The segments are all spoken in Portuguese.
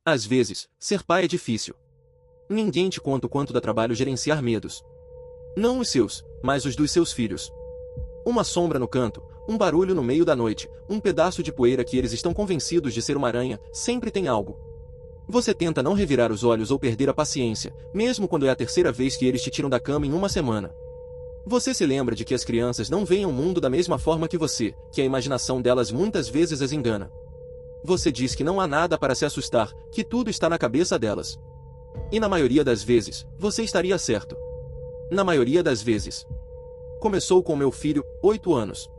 Às vezes, ser pai é difícil. Ninguém te conta o quanto dá trabalho gerenciar medos. Não os seus, mas os dos seus filhos. Uma sombra no canto, um barulho no meio da noite, um pedaço de poeira que eles estão convencidos de ser uma aranha, sempre tem algo. Você tenta não revirar os olhos ou perder a paciência, mesmo quando é a terceira vez que eles te tiram da cama em uma semana. Você se lembra de que as crianças não veem o mundo da mesma forma que você, que a imaginação delas muitas vezes as engana. Você diz que não há nada para se assustar, que tudo está na cabeça delas. E na maioria das vezes, você estaria certo. Na maioria das vezes. Começou com meu filho, 8 anos.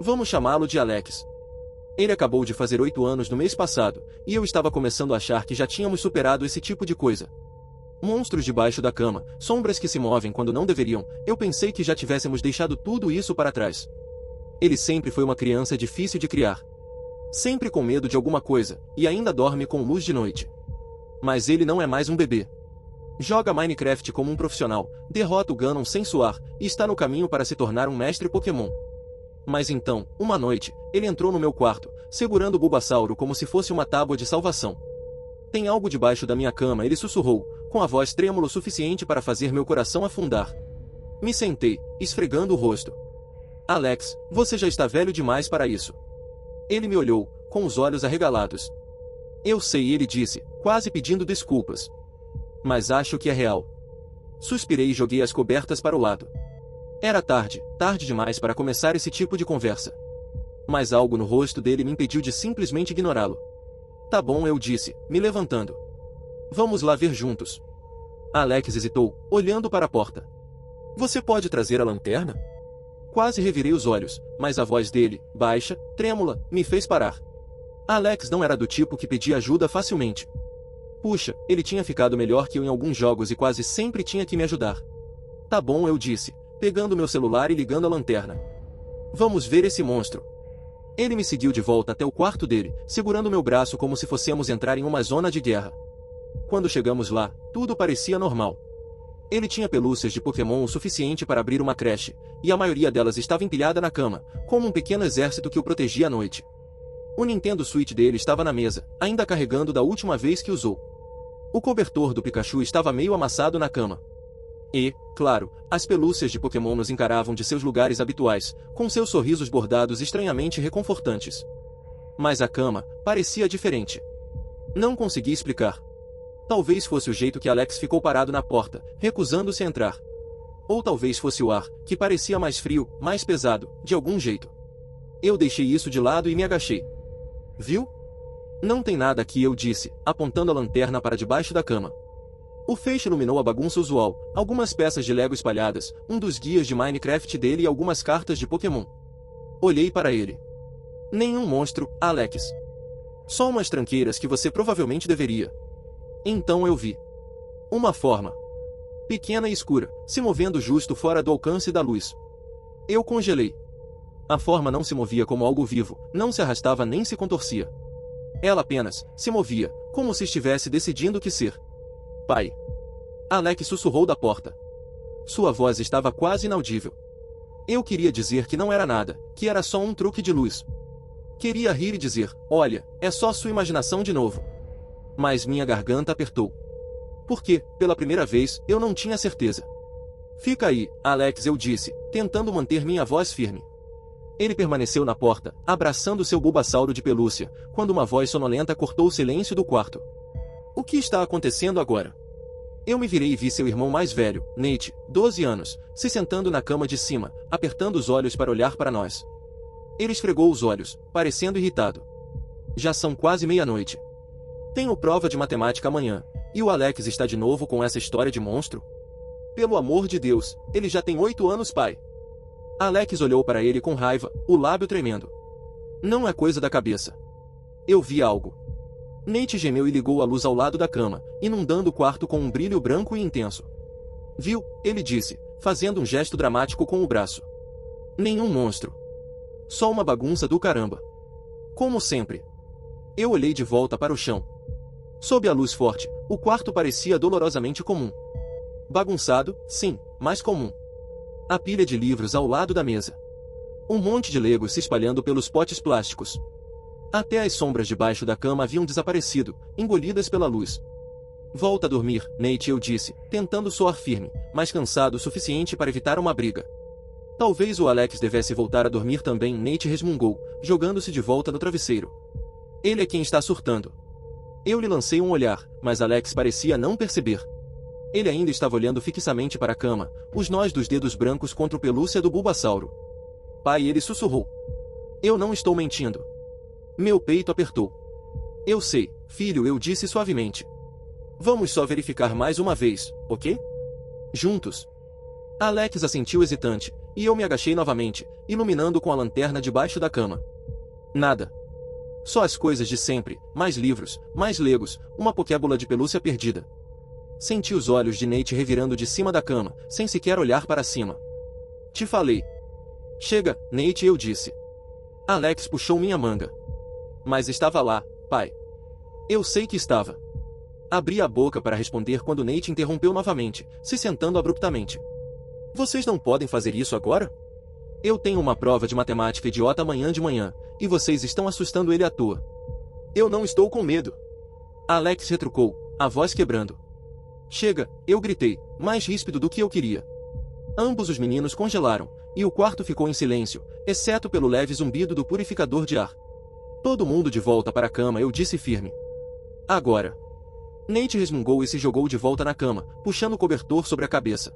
Vamos chamá-lo de Alex. Ele acabou de fazer 8 anos no mês passado, e eu estava começando a achar que já tínhamos superado esse tipo de coisa. Monstros debaixo da cama, sombras que se movem quando não deveriam, eu pensei que já tivéssemos deixado tudo isso para trás. Ele sempre foi uma criança difícil de criar. Sempre com medo de alguma coisa, e ainda dorme com luz de noite. Mas ele não é mais um bebê. Joga Minecraft como um profissional, derrota o Ganon sem suar, e está no caminho para se tornar um mestre Pokémon. Mas então, uma noite, ele entrou no meu quarto, segurando o Bulbasauro como se fosse uma tábua de salvação. Tem algo debaixo da minha cama, ele sussurrou, com a voz trêmula o suficiente para fazer meu coração afundar. Me sentei, esfregando o rosto. Alex, você já está velho demais para isso. Ele me olhou, com os olhos arregalados. Eu sei, ele disse, quase pedindo desculpas. Mas acho que é real. Suspirei e joguei as cobertas para o lado. Era tarde demais para começar esse tipo de conversa. Mas algo no rosto dele me impediu de simplesmente ignorá-lo. Tá bom, eu disse, me levantando. Vamos lá ver juntos. Alex hesitou, olhando para a porta. Você pode trazer a lanterna? Quase revirei os olhos, mas a voz dele, baixa, trêmula, me fez parar. Alex não era do tipo que pedia ajuda facilmente. Puxa, ele tinha ficado melhor que eu em alguns jogos e quase sempre tinha que me ajudar. Tá bom, eu disse, pegando meu celular e ligando a lanterna. Vamos ver esse monstro. Ele me seguiu de volta até o quarto dele, segurando meu braço como se fossemos entrar em uma zona de guerra. Quando chegamos lá, tudo parecia normal. Ele tinha pelúcias de Pokémon o suficiente para abrir uma creche, e a maioria delas estava empilhada na cama, como um pequeno exército que o protegia à noite. O Nintendo Switch dele estava na mesa, ainda carregando da última vez que usou. O cobertor do Pikachu estava meio amassado na cama. E, claro, as pelúcias de Pokémon nos encaravam de seus lugares habituais, com seus sorrisos bordados estranhamente reconfortantes. Mas a cama parecia diferente. Não consegui explicar. Talvez fosse o jeito que Alex ficou parado na porta, recusando-se a entrar. Ou talvez fosse o ar, que parecia mais frio, mais pesado, de algum jeito. Eu deixei isso de lado e me agachei. Viu? Não tem nada aqui, eu disse, apontando a lanterna para debaixo da cama. O feixe iluminou a bagunça usual, algumas peças de Lego espalhadas, um dos guias de Minecraft dele e algumas cartas de Pokémon. Olhei para ele. Nenhum monstro, Alex. Só umas tranqueiras que você provavelmente deveria. Então eu vi uma forma pequena e escura, se movendo justo fora do alcance da luz. Eu congelei. A forma não se movia como algo vivo, não se arrastava nem se contorcia. Ela apenas se movia, como se estivesse decidindo o que ser. Pai. Alex sussurrou da porta. Sua voz estava quase inaudível. Eu queria dizer que não era nada, que era só um truque de luz. Queria rir e dizer, olha, é só sua imaginação de novo. Mas minha garganta apertou. Porque, pela primeira vez, eu não tinha certeza. Fica aí, Alex, eu disse, tentando manter minha voz firme. Ele permaneceu na porta, abraçando seu Bulbasauro de pelúcia, quando uma voz sonolenta cortou o silêncio do quarto. O que está acontecendo agora? Eu me virei e vi seu irmão mais velho, Nate, 12 anos, se sentando na cama de cima, apertando os olhos para olhar para nós. Ele esfregou os olhos, parecendo irritado. Já são quase meia-noite. Tenho prova de matemática amanhã, e o Alex está de novo com essa história de monstro? Pelo amor de Deus, ele já tem 8 anos, pai. Alex olhou para ele com raiva, o lábio tremendo. Não é coisa da cabeça. Eu vi algo. Nate gemeu e ligou a luz ao lado da cama, inundando o quarto com um brilho branco e intenso. Viu? Ele disse, fazendo um gesto dramático com o braço. Nenhum monstro. Só uma bagunça do caramba. Como sempre. Eu olhei de volta para o chão. Sob a luz forte, o quarto parecia dolorosamente comum. Bagunçado, sim, mas comum. A pilha de livros ao lado da mesa. Um monte de Legos se espalhando pelos potes plásticos. Até as sombras debaixo da cama haviam desaparecido, engolidas pela luz. Volta a dormir, Nate, eu disse, tentando soar firme, mas cansado o suficiente para evitar uma briga. Talvez o Alex devesse voltar a dormir também, Nate resmungou, jogando-se de volta no travesseiro. Ele é quem está surtando. Eu lhe lancei um olhar, mas Alex parecia não perceber. Ele ainda estava olhando fixamente para a cama, os nós dos dedos brancos contra o pelúcia do Bulbasauro. Pai, ele sussurrou. Eu não estou mentindo. Meu peito apertou. Eu sei, filho, eu disse suavemente. Vamos só verificar mais uma vez, ok? Juntos. Alex assentiu hesitante, e eu me agachei novamente, iluminando com a lanterna debaixo da cama. Nada. Só as coisas de sempre, mais livros, mais legos, uma pokébola de pelúcia perdida. Senti os olhos de Nate revirando de cima da cama, sem sequer olhar para cima. Te falei. Chega, Nate, eu disse. Alex puxou minha manga. Mas estava lá, pai. Eu sei que estava. Abri a boca para responder quando Nate interrompeu novamente, se sentando abruptamente. Vocês não podem fazer isso agora? Eu tenho uma prova de matemática idiota amanhã de manhã, e vocês estão assustando ele à toa. Eu não estou com medo. Alex retrucou, a voz quebrando. Chega, eu gritei, mais ríspido do que eu queria. Ambos os meninos congelaram, e o quarto ficou em silêncio, exceto pelo leve zumbido do purificador de ar. Todo mundo de volta para a cama, eu disse firme. Agora. Nate resmungou e se jogou de volta na cama, puxando o cobertor sobre a cabeça.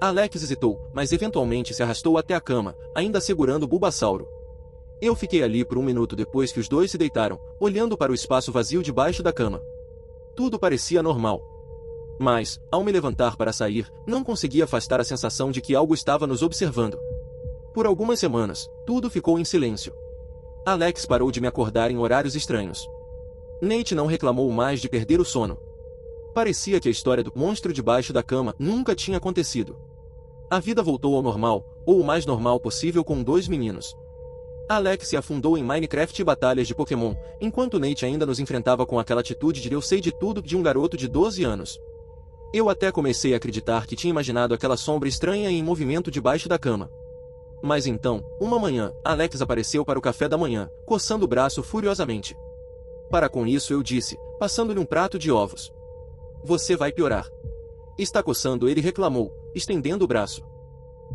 Alex hesitou, mas eventualmente se arrastou até a cama, ainda segurando o Bulbasauro. Eu fiquei ali por um minuto depois que os dois se deitaram, olhando para o espaço vazio debaixo da cama. Tudo parecia normal. Mas, ao me levantar para sair, não consegui afastar a sensação de que algo estava nos observando. Por algumas semanas, tudo ficou em silêncio. Alex parou de me acordar em horários estranhos. Nate não reclamou mais de perder o sono. Parecia que a história do monstro debaixo da cama nunca tinha acontecido. A vida voltou ao normal, ou o mais normal possível com dois meninos. Alex se afundou em Minecraft e batalhas de Pokémon, enquanto Nate ainda nos enfrentava com aquela atitude de eu sei de tudo de um garoto de 12 anos. Eu até comecei a acreditar que tinha imaginado aquela sombra estranha em movimento debaixo da cama. Mas então, uma manhã, Alex apareceu para o café da manhã, coçando o braço furiosamente. Para com isso, eu disse, passando-lhe um prato de ovos. Você vai piorar. Está coçando, ele reclamou, estendendo o braço.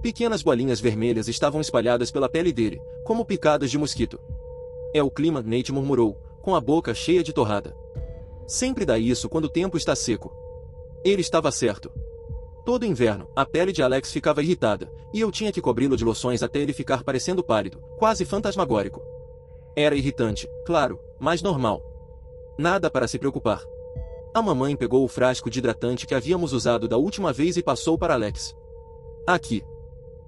Pequenas bolinhas vermelhas estavam espalhadas pela pele dele, como picadas de mosquito. É o clima, Nate murmurou, com a boca cheia de torrada. Sempre dá isso quando o tempo está seco. Ele estava certo. Todo inverno, a pele de Alex ficava irritada, e eu tinha que cobri-lo de loções até ele ficar parecendo pálido, quase fantasmagórico. Era irritante, claro, mas normal. Nada para se preocupar. A mamãe pegou o frasco de hidratante que havíamos usado da última vez e passou para Alex. Aqui.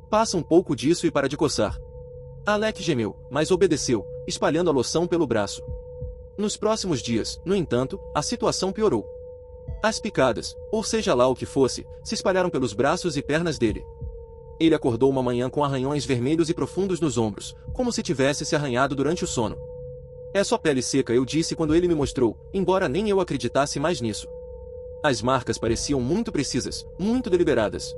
Passa um pouco disso e para de coçar. Alex gemeu, mas obedeceu, espalhando a loção pelo braço. Nos próximos dias, no entanto, a situação piorou. As picadas, ou seja lá o que fosse, se espalharam pelos braços e pernas dele. Ele acordou uma manhã com arranhões vermelhos e profundos nos ombros, como se tivesse se arranhado durante o sono. É só pele seca, eu disse quando ele me mostrou, embora nem eu acreditasse mais nisso. As marcas pareciam muito precisas, muito deliberadas.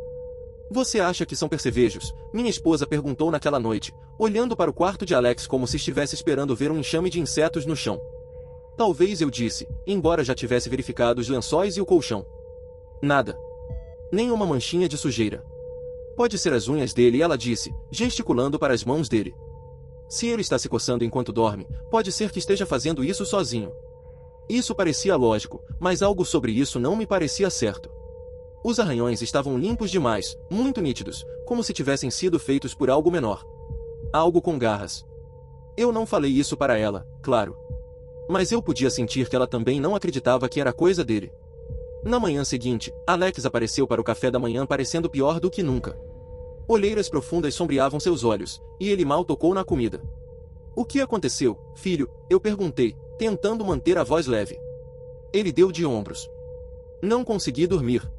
Você acha que são percevejos? Minha esposa perguntou naquela noite, olhando para o quarto de Alex como se estivesse esperando ver um enxame de insetos no chão. Talvez, eu disse, embora já tivesse verificado os lençóis e o colchão. Nada. Nem uma manchinha de sujeira. Pode ser as unhas dele, ela disse, gesticulando para as mãos dele. Se ele está se coçando enquanto dorme, pode ser que esteja fazendo isso sozinho. Isso parecia lógico, mas algo sobre isso não me parecia certo. Os arranhões estavam limpos demais, muito nítidos, como se tivessem sido feitos por algo menor. Algo com garras. Eu não falei isso para ela, claro. Mas eu podia sentir que ela também não acreditava que era coisa dele. Na manhã seguinte, Alex apareceu para o café da manhã parecendo pior do que nunca. Olheiras profundas sombreavam seus olhos, e ele mal tocou na comida. O que aconteceu, filho? Eu perguntei, tentando manter a voz leve. Ele deu de ombros. Não consegui dormir.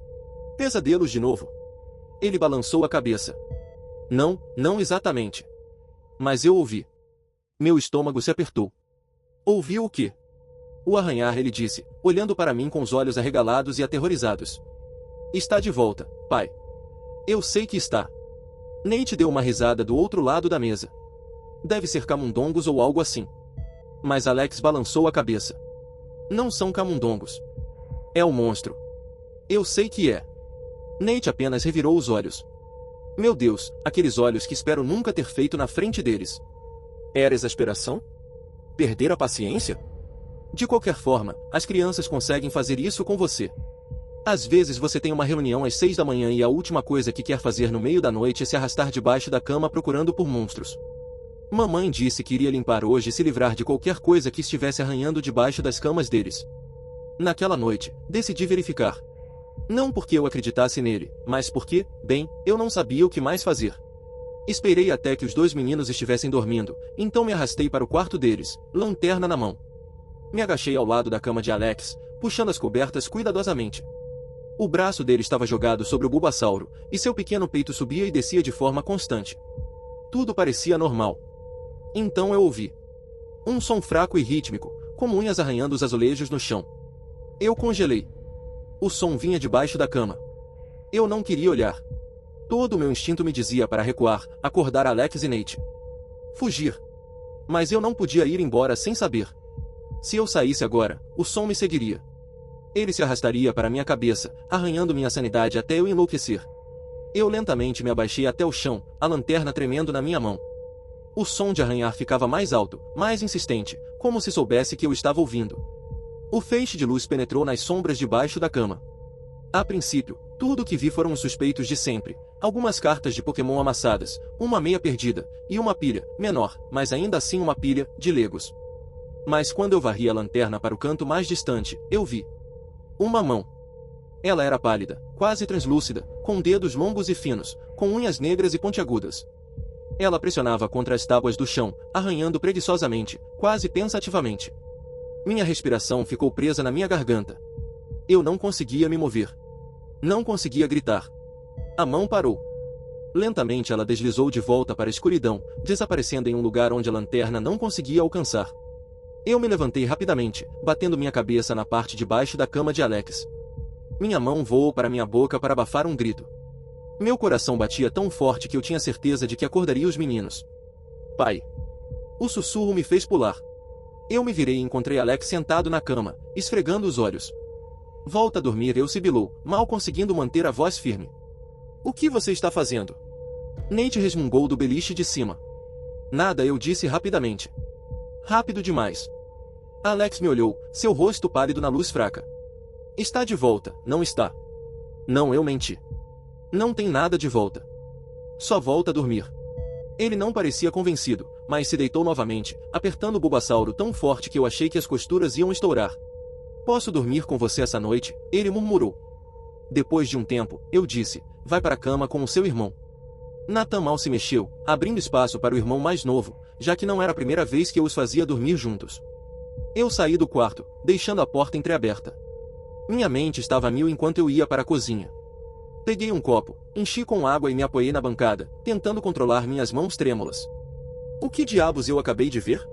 Pesadelos de novo. Ele balançou a cabeça. Não, não exatamente. Mas eu ouvi. Meu estômago se apertou. Ouviu o quê? O arranhar, ele disse, olhando para mim com os olhos arregalados e aterrorizados. Está de volta, pai. Eu sei que está. Nate deu uma risada do outro lado da mesa. Deve ser camundongos ou algo assim. Mas Alex balançou a cabeça. Não são camundongos. É o monstro. Eu sei que é. Nate apenas revirou os olhos. Meu Deus, aqueles olhos que espero nunca ter feito na frente deles. Era exasperação? Perder a paciência? De qualquer forma, as crianças conseguem fazer isso com você. Às vezes você tem uma reunião às 6 da manhã e a última coisa que quer fazer no meio da noite é se arrastar debaixo da cama procurando por monstros. Mamãe disse que iria limpar hoje e se livrar de qualquer coisa que estivesse arranhando debaixo das camas deles. Naquela noite, decidi verificar. Não porque eu acreditasse nele, mas porque, bem, eu não sabia o que mais fazer. Esperei até que os 2 meninos estivessem dormindo, então me arrastei para o quarto deles, lanterna na mão. Me agachei ao lado da cama de Alex, puxando as cobertas cuidadosamente. O braço dele estava jogado sobre o Bulbasauro, e seu pequeno peito subia e descia de forma constante. Tudo parecia normal. Então eu ouvi um som fraco e rítmico, como unhas arranhando os azulejos no chão. Eu congelei. O som vinha debaixo da cama. Eu não queria olhar. Todo o meu instinto me dizia para recuar, acordar Alex e Nate. Fugir. Mas eu não podia ir embora sem saber. Se eu saísse agora, o som me seguiria. Ele se arrastaria para minha cabeça, arranhando minha sanidade até eu enlouquecer. Eu lentamente me abaixei até o chão, a lanterna tremendo na minha mão. O som de arranhar ficava mais alto, mais insistente, como se soubesse que eu estava ouvindo. O feixe de luz penetrou nas sombras debaixo da cama. A princípio, tudo o que vi foram os suspeitos de sempre, algumas cartas de Pokémon amassadas, uma meia perdida, e uma pilha, menor, mas ainda assim uma pilha, de Legos. Mas quando eu varri a lanterna para o canto mais distante, eu vi uma mão. Ela era pálida, quase translúcida, com dedos longos e finos, com unhas negras e pontiagudas. Ela pressionava contra as tábuas do chão, arranhando preguiçosamente, quase pensativamente. Minha respiração ficou presa na minha garganta. Eu não conseguia me mover. Não conseguia gritar. A mão parou. Lentamente ela deslizou de volta para a escuridão, desaparecendo em um lugar onde a lanterna não conseguia alcançar. Eu me levantei rapidamente, batendo minha cabeça na parte de baixo da cama de Alex. Minha mão voou para minha boca para abafar um grito. Meu coração batia tão forte que eu tinha certeza de que acordaria os meninos. Pai! O sussurro me fez pular. Eu me virei e encontrei Alex sentado na cama, esfregando os olhos. Volta a dormir, eu sibilou, mal conseguindo manter a voz firme. O que você está fazendo? Nate resmungou do beliche de cima. Nada, eu disse rapidamente. Rápido demais. Alex me olhou, seu rosto pálido na luz fraca. Está de volta, não está? Não, eu menti. Não tem nada de volta. Só volta a dormir. Ele não parecia convencido, mas se deitou novamente, apertando o Bulbasauro tão forte que eu achei que as costuras iam estourar. Posso dormir com você essa noite? Ele murmurou. Depois de um tempo, eu disse, vai para a cama com o seu irmão. Nathan mal se mexeu, abrindo espaço para o irmão mais novo, já que não era a primeira vez que eu os fazia dormir juntos. Eu saí do quarto, deixando a porta entreaberta. Minha mente estava a mil enquanto eu ia para a cozinha. Peguei um copo, enchi com água e me apoiei na bancada, tentando controlar minhas mãos trêmulas. O que diabos eu acabei de ver?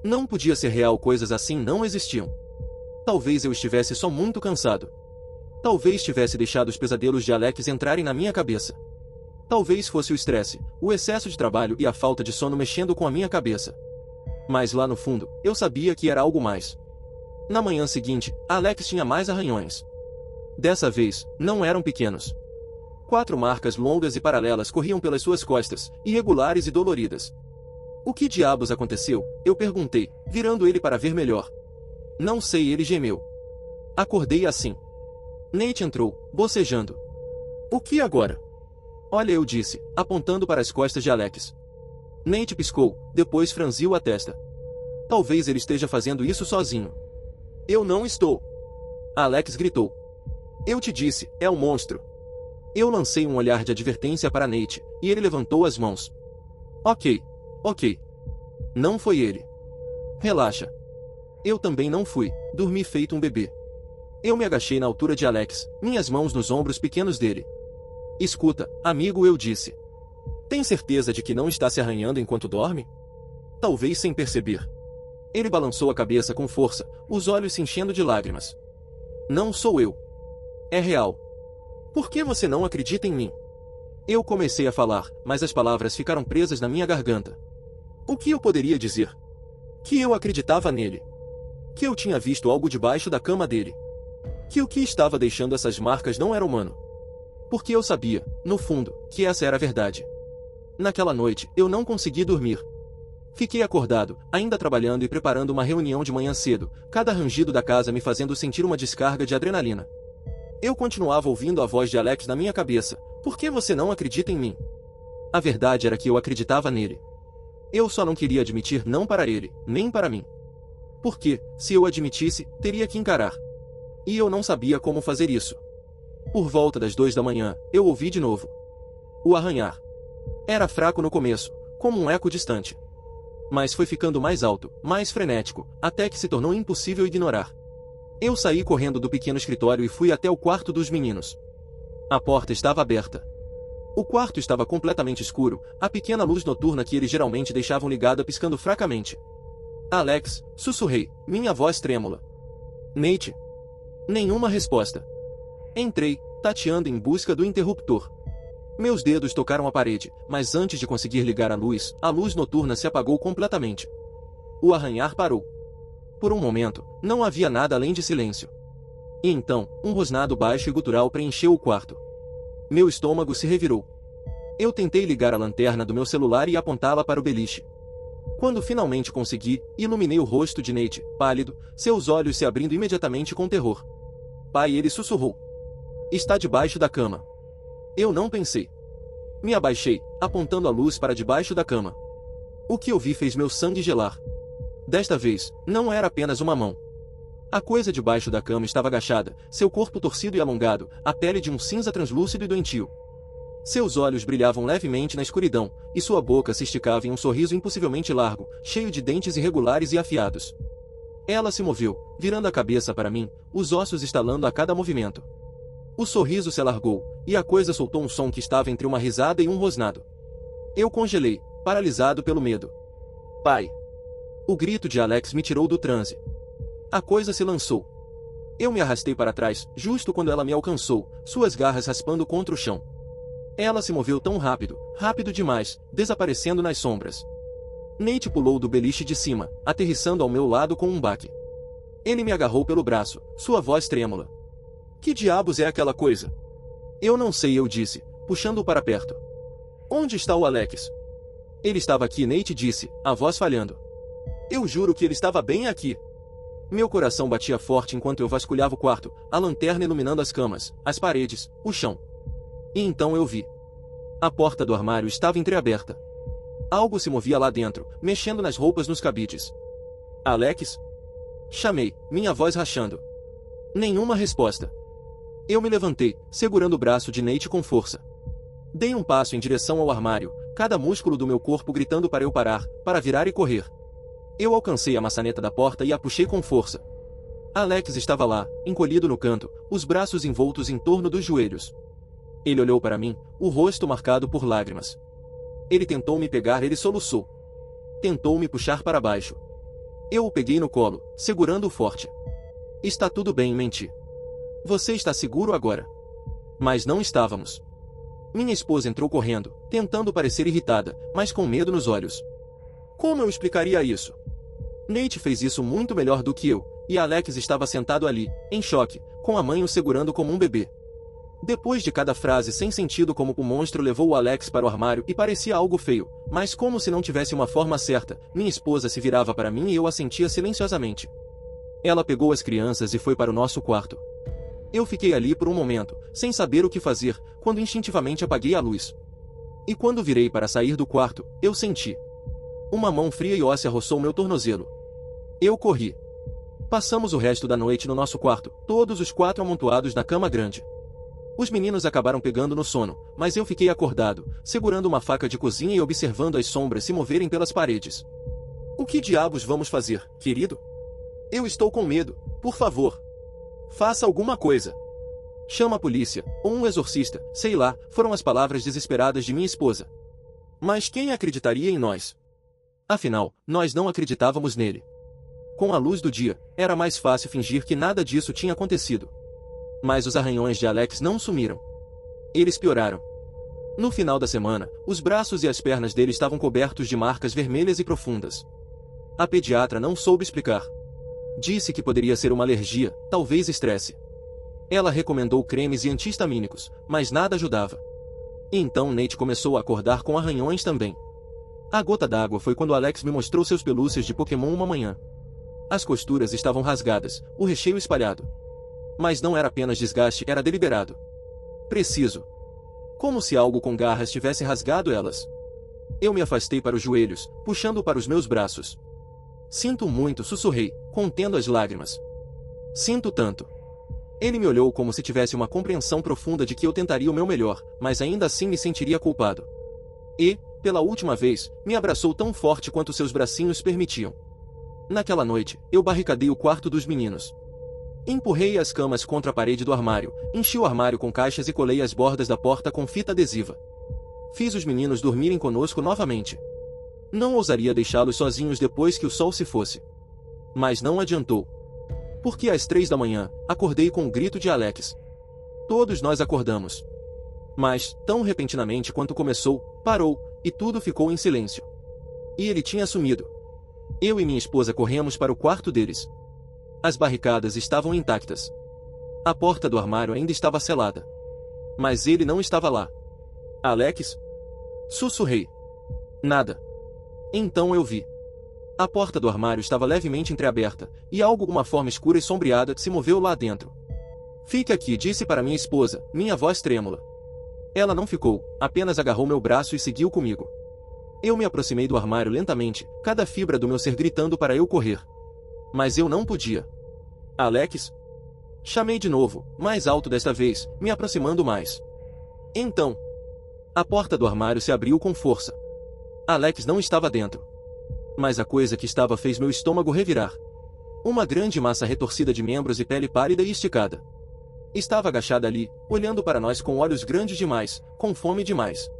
Não podia ser real, coisas assim não existiam. Talvez eu estivesse só muito cansado. Talvez tivesse deixado os pesadelos de Alex entrarem na minha cabeça. Talvez fosse o estresse, o excesso de trabalho e a falta de sono mexendo com a minha cabeça. Mas lá no fundo, eu sabia que era algo mais. Na manhã seguinte, Alex tinha mais arranhões. Dessa vez, não eram pequenos. 4 marcas longas e paralelas corriam pelas suas costas, irregulares e doloridas. O que diabos aconteceu? Eu perguntei, virando ele para ver melhor. Não sei, ele gemeu. Acordei assim. Nate entrou, bocejando. O que agora? Olha, eu disse, apontando para as costas de Alex. Nate piscou, depois franziu a testa. Talvez ele esteja fazendo isso sozinho. Eu não estou. Alex gritou. Eu te disse, é um monstro. Eu lancei um olhar de advertência para Nate, e ele levantou as mãos. Ok. Não foi ele. Relaxa. Eu também não fui, dormi feito um bebê. Eu me agachei na altura de Alex, minhas mãos nos ombros pequenos dele. Escuta, amigo, eu disse. Tem certeza de que não está se arranhando enquanto dorme? Talvez sem perceber. Ele balançou a cabeça com força, os olhos se enchendo de lágrimas. Não sou eu. É real. Por que você não acredita em mim? Eu comecei a falar, mas as palavras ficaram presas na minha garganta. O que eu poderia dizer? Que eu acreditava nele. Que eu tinha visto algo debaixo da cama dele. Que o que estava deixando essas marcas não era humano. Porque eu sabia, no fundo, que essa era a verdade. Naquela noite, eu não consegui dormir. Fiquei acordado, ainda trabalhando e preparando uma reunião de manhã cedo, cada rangido da casa me fazendo sentir uma descarga de adrenalina. Eu continuava ouvindo a voz de Alex na minha cabeça. Por que você não acredita em mim? A verdade era que eu acreditava nele. Eu só não queria admitir não para ele, nem para mim. Porque, se eu admitisse, teria que encarar. E eu não sabia como fazer isso. Por volta das 2 da manhã, eu ouvi de novo. O arranhar. Era fraco no começo, como um eco distante. Mas foi ficando mais alto, mais frenético, até que se tornou impossível ignorar. Eu saí correndo do pequeno escritório e fui até o quarto dos meninos. A porta estava aberta. O quarto estava completamente escuro, a pequena luz noturna que eles geralmente deixavam ligada piscando fracamente. Alex, sussurrei, minha voz trêmula. Nate. Nenhuma resposta. Entrei, tateando em busca do interruptor. Meus dedos tocaram a parede, mas antes de conseguir ligar a luz noturna se apagou completamente. O arranhar parou. Por um momento, não havia nada além de silêncio. E então, um rosnado baixo e gutural preencheu o quarto. Meu estômago se revirou. Eu tentei ligar a lanterna do meu celular e apontá-la para o beliche. Quando finalmente consegui, iluminei o rosto de Nate, pálido, seus olhos se abrindo imediatamente com terror. Pai, ele sussurrou. Está debaixo da cama. Eu não pensei. Me abaixei, apontando a luz para debaixo da cama. O que eu vi fez meu sangue gelar. Desta vez, não era apenas uma mão. A coisa debaixo da cama estava agachada, seu corpo torcido e alongado, a pele de um cinza translúcido e doentio. Seus olhos brilhavam levemente na escuridão, e sua boca se esticava em um sorriso impossivelmente largo, cheio de dentes irregulares e afiados. Ela se moveu, virando a cabeça para mim, os ossos estalando a cada movimento. O sorriso se alargou, e a coisa soltou um som que estava entre uma risada e um rosnado. Eu congelei, paralisado pelo medo. Pai! O grito de Alex me tirou do transe. A coisa se lançou. Eu me arrastei para trás, justo quando ela me alcançou, suas garras raspando contra o chão. Ela se moveu tão rápido, rápido demais, desaparecendo nas sombras. Nate pulou do beliche de cima, aterrissando ao meu lado com um baque. Ele me agarrou pelo braço, sua voz trêmula. Que diabos é aquela coisa? Eu não sei, eu disse, puxando-o para perto. Onde está o Alex? Ele estava aqui, Nate disse, a voz falhando. Eu juro que ele estava bem aqui. Meu coração batia forte enquanto eu vasculhava o quarto, a lanterna iluminando as camas, as paredes, o chão. E então eu vi. A porta do armário estava entreaberta. Algo se movia lá dentro, mexendo nas roupas nos cabides. Alex? Chamei, minha voz rachando. Nenhuma resposta. Eu me levantei, segurando o braço de Nate com força. Dei um passo em direção ao armário, cada músculo do meu corpo gritando para eu parar, para virar e correr. Eu alcancei a maçaneta da porta e a puxei com força. Alex estava lá, encolhido no canto, os braços envoltos em torno dos joelhos. Ele olhou para mim, o rosto marcado por lágrimas. Ele tentou me pegar, ele soluçou. Tentou me puxar para baixo. Eu o peguei no colo, segurando-o forte. Está tudo bem, menti. Você está seguro agora? Mas não estávamos. Minha esposa entrou correndo, tentando parecer irritada, mas com medo nos olhos. Como eu explicaria isso? Nate fez isso muito melhor do que eu, e Alex estava sentado ali, em choque, com a mãe o segurando como um bebê. Depois de cada frase sem sentido, como o monstro levou o Alex para o armário e parecia algo feio, mas como se não tivesse uma forma certa, minha esposa se virava para mim e eu assentia silenciosamente. Ela pegou as crianças e foi para o nosso quarto. Eu fiquei ali por um momento, sem saber o que fazer, quando instintivamente apaguei a luz. E quando virei para sair do quarto, eu senti. Uma mão fria e óssea roçou meu tornozelo. Eu corri. Passamos o resto da noite no nosso quarto, todos os 4 amontoados na cama grande. Os meninos acabaram pegando no sono, mas eu fiquei acordado, segurando uma faca de cozinha e observando as sombras se moverem pelas paredes. O que diabos vamos fazer, querido? Eu estou com medo, por favor. Faça alguma coisa. Chama a polícia, ou um exorcista, sei lá, foram as palavras desesperadas de minha esposa. Mas quem acreditaria em nós? Afinal, nós não acreditávamos nele. Com a luz do dia, era mais fácil fingir que nada disso tinha acontecido. Mas os arranhões de Alex não sumiram. Eles pioraram. No final da semana, os braços e as pernas dele estavam cobertos de marcas vermelhas e profundas. A pediatra não soube explicar. Disse que poderia ser uma alergia, talvez estresse. Ela recomendou cremes e anti-histamínicos, mas nada ajudava. E então Nate começou a acordar com arranhões também. A gota d'água foi quando Alex me mostrou seus pelúcias de Pokémon uma manhã. As costuras estavam rasgadas, o recheio espalhado. Mas não era apenas desgaste, era deliberado. Preciso. Como se algo com garras tivesse rasgado elas. Eu me afastei para os joelhos, puxando para os meus braços. Sinto muito, sussurrei, contendo as lágrimas. Sinto tanto. Ele me olhou como se tivesse uma compreensão profunda de que eu tentaria o meu melhor, mas ainda assim me sentiria culpado. E, pela última vez, me abraçou tão forte quanto seus bracinhos permitiam. Naquela noite, eu barricadei o quarto dos meninos. Empurrei as camas contra a parede do armário, enchi o armário com caixas e colei as bordas da porta com fita adesiva. Fiz os meninos dormirem conosco novamente. Não ousaria deixá-los sozinhos depois que o sol se fosse. Mas não adiantou. Porque às 3 da manhã, acordei com o grito de Alex. Todos nós acordamos. Mas, tão repentinamente quanto começou, parou, e tudo ficou em silêncio. E ele tinha sumido. Eu e minha esposa corremos para o quarto deles. As barricadas estavam intactas. A porta do armário ainda estava selada. Mas ele não estava lá. Alex? Sussurrei. Nada. Então eu vi. A porta do armário estava levemente entreaberta, e algo com uma forma escura e sombreada se moveu lá dentro. Fique aqui, disse para minha esposa, minha voz trêmula. Ela não ficou, apenas agarrou meu braço e seguiu comigo. Eu me aproximei do armário lentamente, cada fibra do meu ser gritando para eu correr. Mas eu não podia. Alex? Chamei de novo, mais alto desta vez, me aproximando mais. Então, a porta do armário se abriu com força. Alex não estava dentro. Mas a coisa que estava fez meu estômago revirar. Uma grande massa retorcida de membros e pele pálida e esticada. Estava agachada ali, olhando para nós com olhos grandes demais, com fome demais.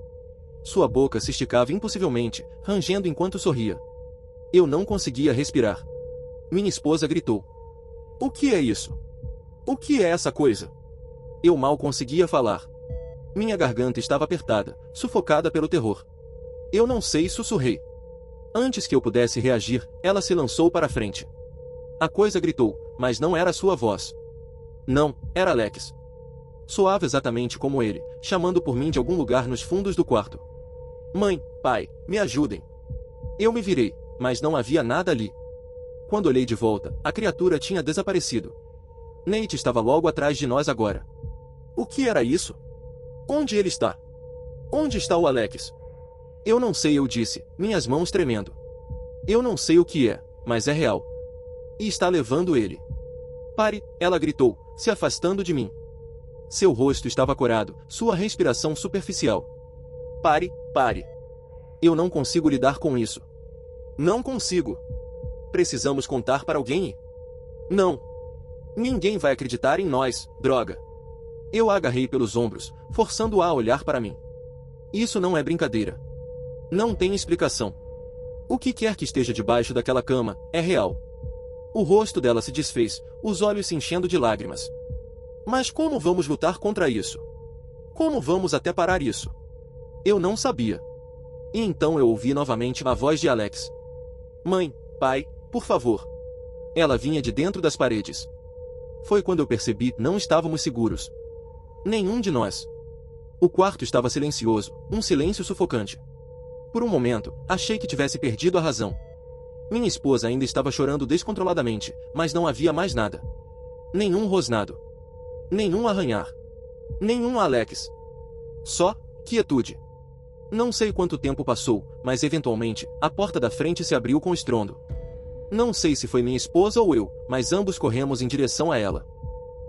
Sua boca se esticava impossivelmente, rangendo enquanto sorria. Eu não conseguia respirar. Minha esposa gritou. O que é isso? O que é essa coisa? Eu mal conseguia falar. Minha garganta estava apertada, sufocada pelo terror. Eu não sei, sussurrei. Antes que eu pudesse reagir, ela se lançou para a frente. A coisa gritou, mas não era sua voz. Não, era Alex. Soava exatamente como ele, chamando por mim de algum lugar nos fundos do quarto. Mãe, pai, me ajudem. Eu me virei, mas não havia nada ali. Quando olhei de volta, a criatura tinha desaparecido. Nate estava logo atrás de nós agora. O que era isso? Onde ele está? Onde está o Alex? Eu não sei, eu disse, minhas mãos tremendo. Eu não sei o que é, mas é real. E está levando ele. Pare, ela gritou, se afastando de mim. Seu rosto estava corado, sua respiração superficial. Pare, pare. Eu não consigo lidar com isso. Não consigo. Precisamos contar para alguém? Não. Ninguém vai acreditar em nós, droga. Eu a agarrei pelos ombros, forçando-a a olhar para mim. Isso não é brincadeira. Não tem explicação. O que quer que esteja debaixo daquela cama, é real. O rosto dela se desfez, os olhos se enchendo de lágrimas. Mas como vamos lutar contra isso? Como vamos até parar isso? Eu não sabia. E então eu ouvi novamente a voz de Alex. Mãe, pai, por favor. Ela vinha de dentro das paredes. Foi quando eu percebi, não estávamos seguros. Nenhum de nós. O quarto estava silencioso, um silêncio sufocante. Por um momento, achei que tivesse perdido a razão. Minha esposa ainda estava chorando descontroladamente, mas não havia mais nada. Nenhum rosnado. Nenhum arranhar. Nenhum Alex. Só quietude. Não sei quanto tempo passou, mas eventualmente, a porta da frente se abriu com estrondo. Não sei se foi minha esposa ou eu, mas ambos corremos em direção a ela.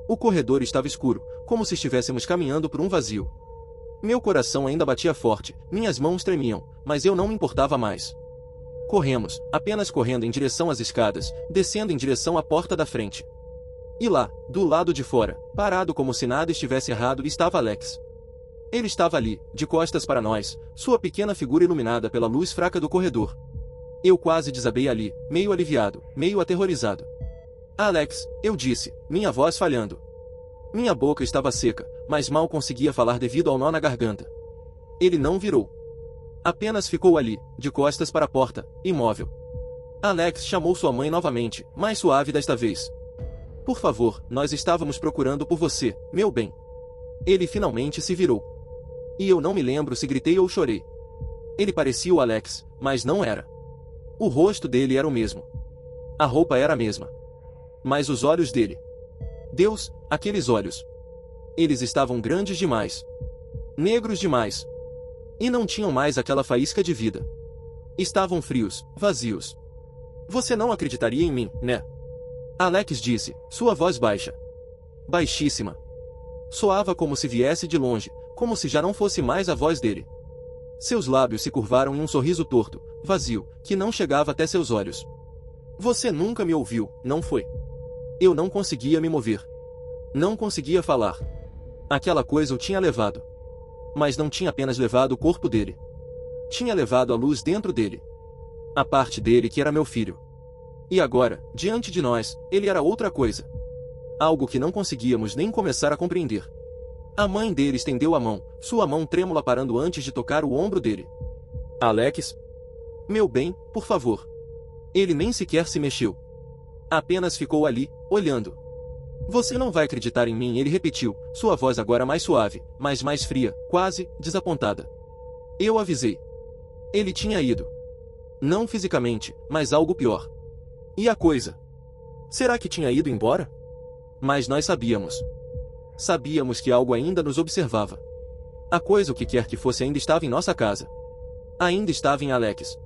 O corredor estava escuro, como se estivéssemos caminhando por um vazio. Meu coração ainda batia forte, minhas mãos tremiam, mas eu não me importava mais. Corremos, apenas correndo em direção às escadas, descendo em direção à porta da frente. E lá, do lado de fora, parado como se nada estivesse errado, estava Alex. Ele estava ali, de costas para nós, sua pequena figura iluminada pela luz fraca do corredor. Eu quase desabei ali, meio aliviado, meio aterrorizado. Alex, eu disse, minha voz falhando. Minha boca estava seca, mas mal conseguia falar devido ao nó na garganta. Ele não virou. Apenas ficou ali, de costas para a porta, imóvel. Alex chamou sua mãe novamente, mais suave desta vez. Por favor, nós estávamos procurando por você, meu bem. Ele finalmente se virou. E eu não me lembro se gritei ou chorei. Ele parecia o Alex, mas não era. O rosto dele era o mesmo. A roupa era a mesma. Mas os olhos dele. Deus, aqueles olhos. Eles estavam grandes demais. Negros demais. E não tinham mais aquela faísca de vida. Estavam frios, vazios. Você não acreditaria em mim, né? Alex disse, sua voz baixa. Baixíssima. Soava como se viesse de longe, como se já não fosse mais a voz dele. Seus lábios se curvaram em um sorriso torto, vazio, que não chegava até seus olhos. Você nunca me ouviu, não foi? Eu não conseguia me mover. Não conseguia falar. Aquela coisa o tinha levado. Mas não tinha apenas levado o corpo dele. Tinha levado a luz dentro dele. A parte dele que era meu filho. E agora, diante de nós, ele era outra coisa. Algo que não conseguíamos nem começar a compreender. A mãe dele estendeu a mão, sua mão trêmula parando antes de tocar o ombro dele. Alex? Meu bem, por favor. Ele nem sequer se mexeu. Apenas ficou ali, olhando. Você não vai acreditar em mim, ele repetiu, sua voz agora mais suave, mas mais fria, quase desapontada. Eu avisei. Ele tinha ido. Não fisicamente, mas algo pior. E a coisa? Será que tinha ido embora? Mas nós sabíamos. Sabíamos que algo ainda nos observava. A coisa, o que quer que fosse, ainda estava em nossa casa. Ainda estava em Alex.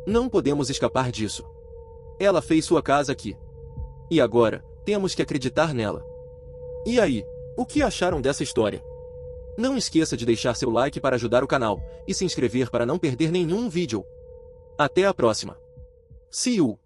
Não podemos escapar disso. Ela fez sua casa aqui. E agora, temos que acreditar nela. E aí, o que acharam dessa história? Não esqueça de deixar seu like para ajudar o canal, e se inscrever para não perder nenhum vídeo. Até a próxima. See you!